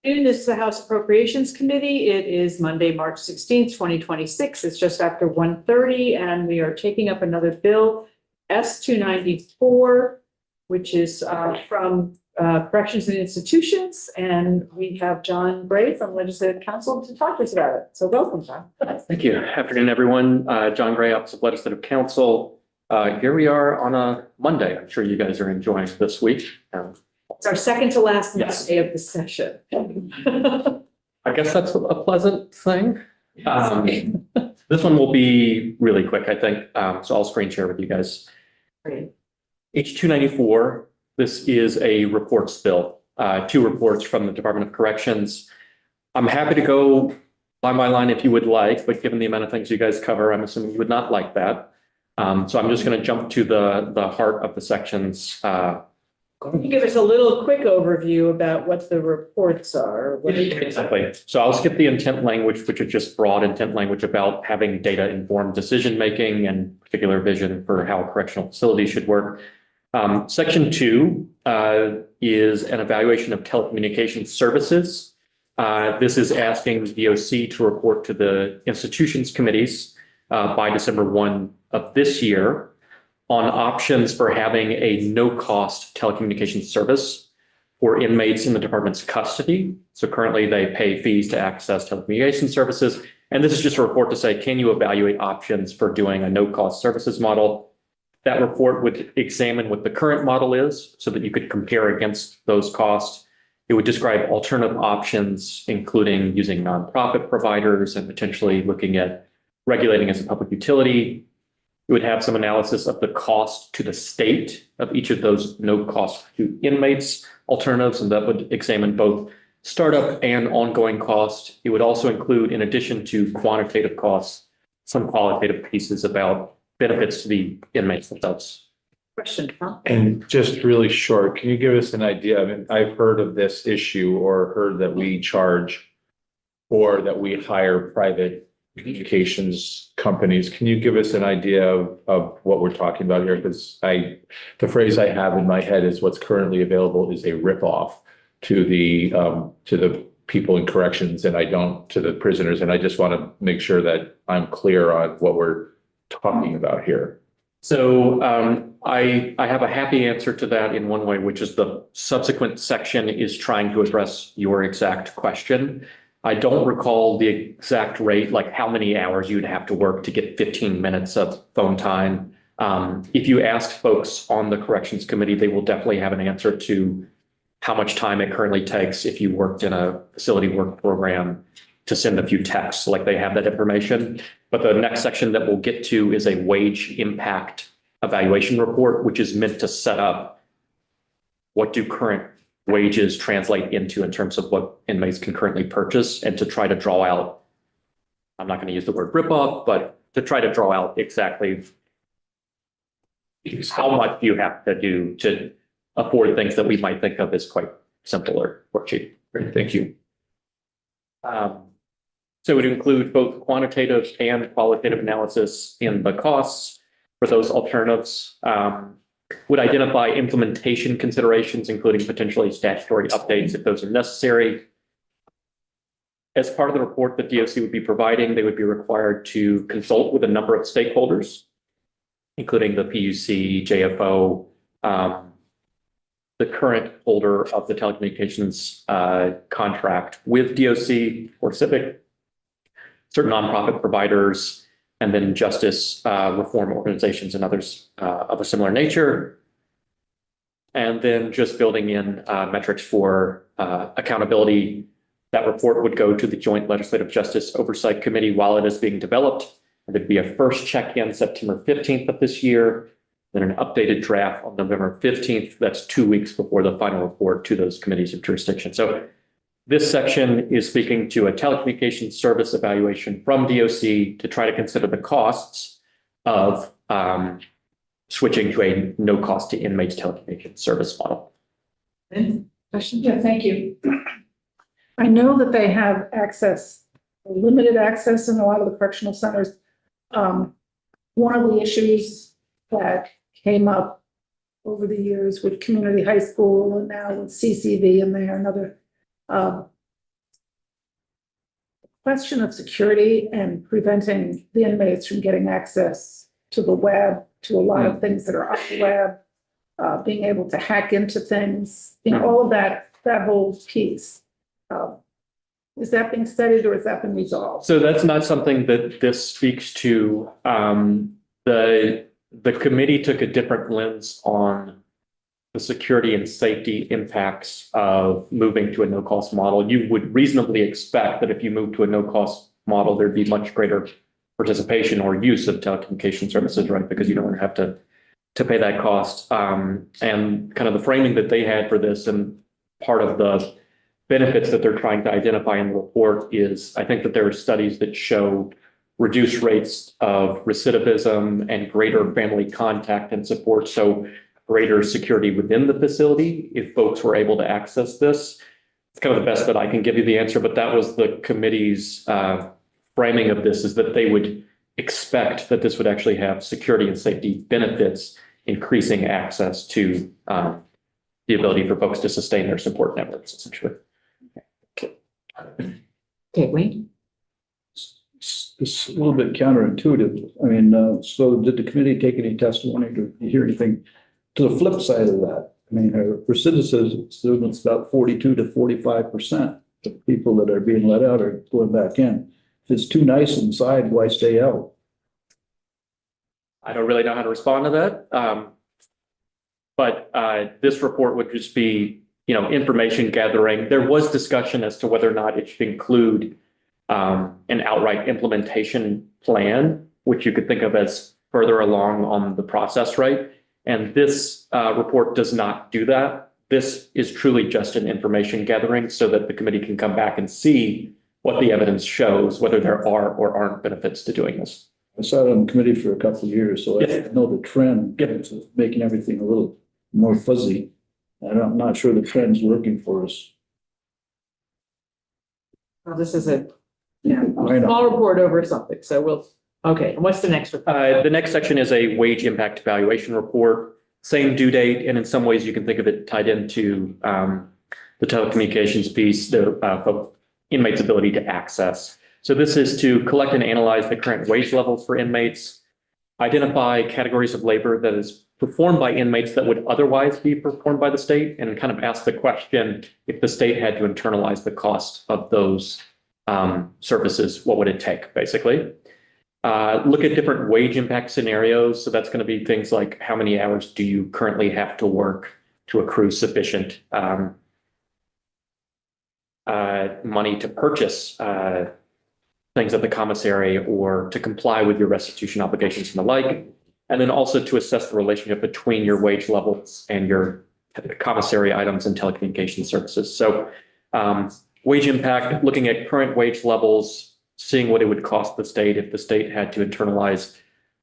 This is the House Appropriations Committee. It is Monday, March 16th, 2026. It's just after 1:30, and we are taking up another bill, S-294, which is from Corrections and Institutions. And we have John Gray from Legislative Council to talk to us about it. So welcome, John. Thank you. Afternoon, everyone. John Gray, Office of Legislative Council. Here we are on a Monday. I'm sure you guys are enjoying this week. It's our second to last Yes. Monday of the session. I guess that's a pleasant thing. This one will be really quick, I think. So I'll screen share with you guys. Great. H-294, this is a reports bill, 2 reports from the Department of Corrections. I'm happy to go line by line if you would like, but given the amount of things you guys cover, I'm assuming you would not like that. So I'm just going to jump to the heart of the sections. Can you give us a little quick overview about what the reports are? Exactly. So I'll skip the intent language, which is just broad intent language about having data informed decision making and particular vision for how correctional facilities should work. Section 2 is an evaluation of telecommunications services. This is asking the DOC to report to the institutions committees by December 1 of this year on options for having a no-cost telecommunications service for inmates in the department's custody. So currently they pay fees to access telecommunications services. And this is just a report to say, can you evaluate options for doing a no-cost services model? That report would examine what the current model is so that you could compare against those costs. It would describe alternative options, including using nonprofit providers and potentially looking at regulating as a public utility. It would have some analysis of the cost to the state of each of those no cost to inmates alternatives, and that would examine both startup and ongoing cost. It would also include, in addition to quantitative costs, some qualitative pieces about benefits to the inmates themselves. Question, huh? And just really short, can you give us an idea? I mean, I've heard of this issue or heard that we charge or that we hire private communications companies. Can you give us an idea of what we're talking about here? Because the phrase I have in my head is what's currently available is a ripoff to the people in corrections and to the prisoners. And I just want to make sure that I'm clear on what we're talking about here. So I have a happy answer to that in one way, which is the subsequent section is trying to address your exact question. I don't recall the exact rate, like how many hours you'd have to work to get 15 minutes of phone time. If you ask folks on the corrections committee, they will definitely have an answer to how much time it currently takes if you worked in a facility work program to send a few texts, like they have that information. But the next section that we'll get to is a wage impact evaluation report, which is meant to set up what do current wages translate into in terms of what inmates can currently purchase, and to try to draw out, I'm not going to use the word ripoff, but to try to draw out exactly how much you have to do to afford things that we might think of as quite simple or cheap. Great, thank you. So it would include both quantitative and qualitative analysis in the costs for those alternatives. Would identify implementation considerations, including potentially statutory updates if those are necessary. As part of the report that DOC would be providing, they would be required to consult with a number of stakeholders, including the PUC, JFO, the current holder of the telecommunications contract with DOC or Civic, certain nonprofit providers, and then justice reform organizations and others of a similar nature. And then just building in metrics for accountability. That report would go to the Joint Legislative Justice Oversight Committee while it is being developed. There'd be a first check-in September 15th of this year, then an updated draft on November 15th. That's 2 weeks before the final report to those committees of jurisdiction. So this section is speaking to a telecommunications service evaluation from DOC to try to consider the costs of switching to a no cost to inmates telecommunications service model. Question? Yeah, thank you. I know that they have access, limited access in a lot of the correctional centers. One of the issues that came up over the years with community high school and now with CCV and there and other question of security and preventing the inmates from getting access to the web, to a lot of things that are on the web, being able to hack into things, all of that whole piece. Is that being studied or has that been resolved? So that's not something that this speaks to. The committee took a different lens on the security and safety impacts of moving to a no-cost model. You would reasonably expect that if you move to a no-cost model, there'd be much greater participation or use of telecommunication services, right? Because you don't have to pay that cost. And kind of the framing that they had for this, and part of the benefits that they're trying to identify in the report is, I think that there are studies that show reduced rates of recidivism and greater family contact and support. So greater security within the facility if folks were able to access this. It's kind of the best that I can give you the answer, but that was the committee's framing of this, is that they would expect that this would actually have security and safety benefits, increasing access to the ability for folks to sustain their support networks, essentially. Okay, Wayne? It's a little bit counterintuitive. I mean, so did the committee take any testimony to hear anything to the flip side of that? I mean, recidivism is about 42 to 45% of people that are being let out are going back in. If it's too nice inside, why stay out? I don't really know how to respond to that. But this report would just be, information gathering. There was discussion as to whether or not it should include an outright implementation plan, which you could think of as further along on the process, right? And this report does not do that. This is truly just an information gathering so that the committee can come back and see what the evidence shows, whether there are or aren't benefits to doing this. I sat on the committee for a couple of years, so I know the trend is making everything a little more fuzzy. And I'm not sure the trend's working for us. Well, this is a I know. small report over something, so okay, and what's the next report? The next section is a wage impact evaluation report, same due date, and in some ways you can think of it tied into the telecommunications piece, the inmates' ability to access. So this is to collect and analyze the current wage levels for inmates, identify categories of labor that is performed by inmates that would otherwise be performed by the state, and kind of ask the question, if the state had to internalize the cost of those services, what would it take, basically? Look at different wage impact scenarios. So that's going to be things like, how many hours do you currently have to work to accrue sufficient money to purchase things at the commissary or to comply with your restitution obligations and the like. And then also to assess the relationship between your wage levels and your commissary items and telecommunications services. So wage impact, looking at current wage levels, seeing what it would cost the state if the state had to internalize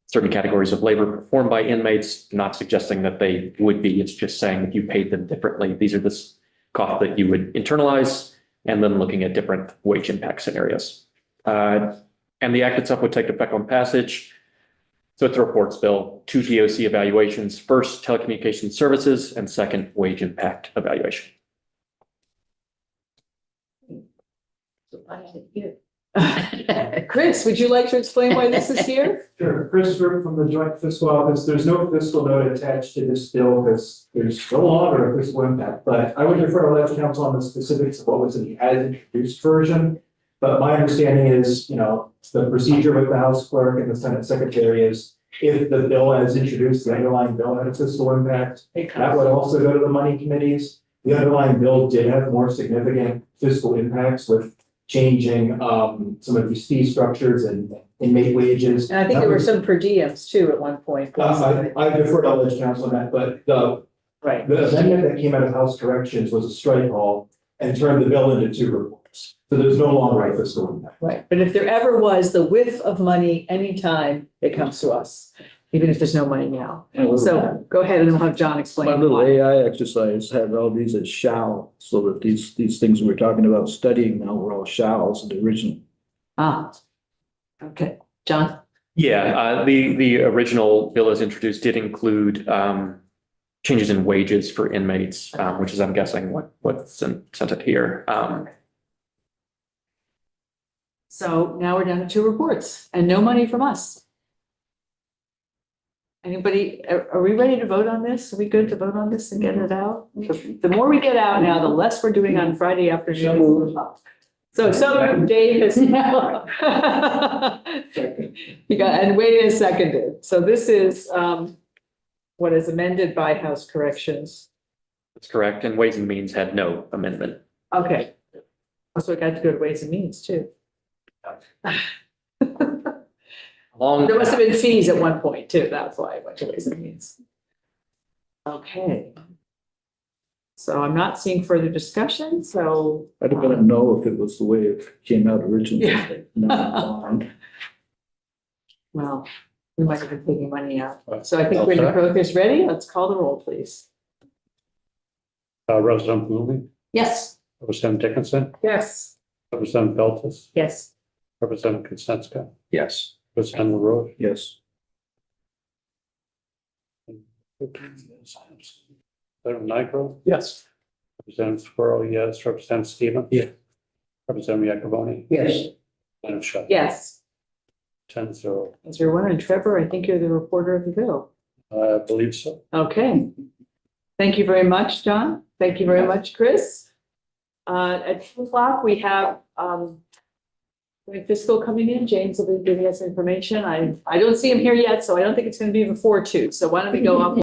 certain categories of labor performed by inmates, not suggesting that they would be. It's just saying if you paid them differently, these are the costs that you would internalize, and then looking at different wage impact scenarios. And the act itself would take effect on passage. So it's a reports bill, 2 TOC evaluations, first telecommunications services, and second wage impact evaluation. Chris, would you like to explain why this is here? Sure, Chris Group from the Joint Fiscal Office. There's no fiscal note attached to this bill because there's no longer a fiscal impact, but I would defer to Legislative Council on the specifics of what was in the as introduced version. But my understanding is, the procedure with the House Clerk and the Senate Secretary is if the bill as introduced, the underlying bill had a fiscal impact, that would also go to the money committees. The underlying bill did have more significant fiscal impacts with changing some of these fee structures and inmate wages. And I think there were some per diems too at one point. I defer to Legislative Council on that, but the amendment that came out of House Corrections was a strike all and turned the bill into 2 reports. So there's no longer a fiscal impact. Right, but if there ever was the whiff of money, anytime it comes to us, even if there's no money now. So go ahead and we'll have John explain. My little why. AI exercise had all these as shall, so that these things we're talking about studying now were all shalls in the original. Okay, John? Yeah, the original bill as introduced did include changes in wages for inmates, which is, I'm guessing, what's sent it here. So now we're down to 2 reports and no money from us. Anybody, are we ready to vote on this? Are we good to vote on this and get it out? The more we get out now, the less we're doing on Friday afternoon. So Dave is now. You got, and Wayne is seconded. So this is what is amended by House Corrections. That's correct. And Ways and Means had no amendment. Okay. So we got to go to Ways and Means too. Along. There must have been fees at one point too. That's why I went to Ways and Means. Okay. So I'm not seeing further discussion, so. I'd have been to know if it was the way it came out originally. Yeah. No, fine. Well, we might have been taking money out. So I think Brenda Croak is ready. Let's call the roll, please. Representative Blume, Yes. Representative Dickinson, Yes. Representative Beltis, Yes. Representative Kuznetska, Yes. Representative LaRoche. Yes. Representative Nigro, Yes. Representative Squirrel, yes, Representative Stevens. Yeah. Representative Yakavoni. Yes. Representative Shutt. Yes. 10-0. As your one, and Trevor, I think you're the reporter of the bill. I believe so. Okay. Thank you very much, John. Thank you very much, Chris. At 2:00, we have fiscal coming in. James will be giving us information. I don't see him here yet, so I don't think it's going to be before 2. So why don't we go up